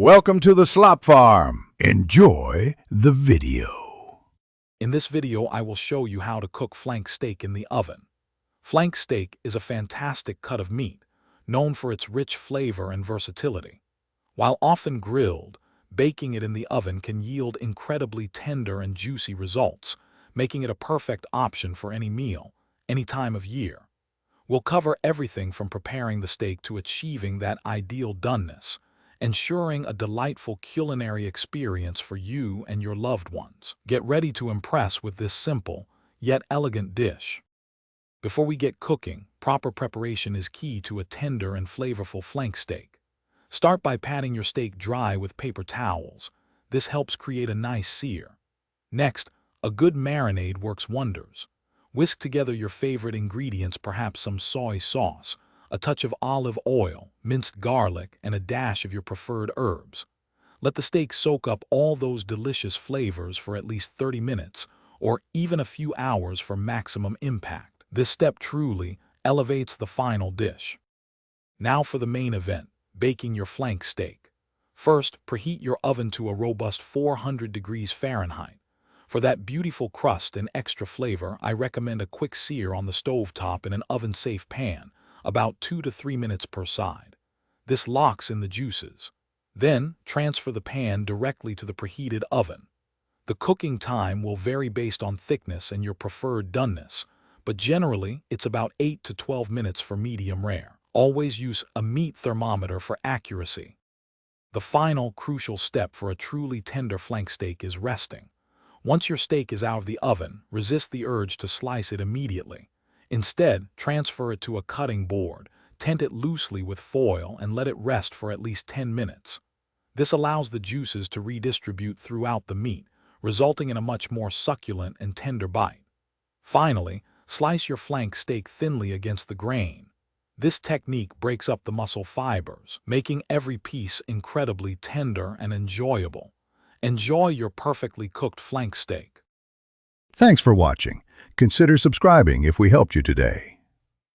Welcome to the Slop Farm. Enjoy the video. In this video, I will show you how to cook flank steak in the oven. Flank steak is a fantastic cut of meat, known for its rich flavor and versatility. While often grilled, baking it in the oven can yield incredibly tender and juicy results, making it a perfect option for any meal, any time of year. We'll cover everything from preparing the steak to achieving that ideal doneness, ensuring a delightful culinary experience for you and your loved ones. Get ready to impress with this simple, yet elegant dish. Before we get cooking, proper preparation is key to a tender and flavorful flank steak. Start by patting your steak dry with paper towels. This helps create a nice sear. Next, a good marinade works wonders. Whisk together your favorite ingredients, perhaps some soy sauce, a touch of olive oil, minced garlic, and a dash of your preferred herbs. Let the steak soak up all those delicious flavors for at least 30 minutes, or even a few hours for maximum impact. This step truly elevates the final dish. Now for the main event, baking your flank steak. First, preheat your oven to a robust 400 degrees Fahrenheit. For that beautiful crust and extra flavor, I recommend a quick sear on the stovetop in an oven-safe pan, about 2 to 3 minutes per side. This locks in the juices. Then, transfer the pan directly to the preheated oven. The cooking time will vary based on thickness and your preferred doneness, but generally it's about 8 to 12 minutes for medium rare. Always use a meat thermometer for accuracy. The final crucial step for a truly tender flank steak is resting. Once your steak is out of the oven, resist the urge to slice it immediately. Instead, transfer it to a cutting board, tent it loosely with foil, and let it rest for at least 10 minutes. This allows the juices to redistribute throughout the meat, resulting in a much more succulent and tender bite. Finally, slice your flank steak thinly against the grain. This technique breaks up the muscle fibers, making every piece incredibly tender and enjoyable. Enjoy your perfectly cooked flank steak. Thanks for watching. Consider subscribing if we helped you today.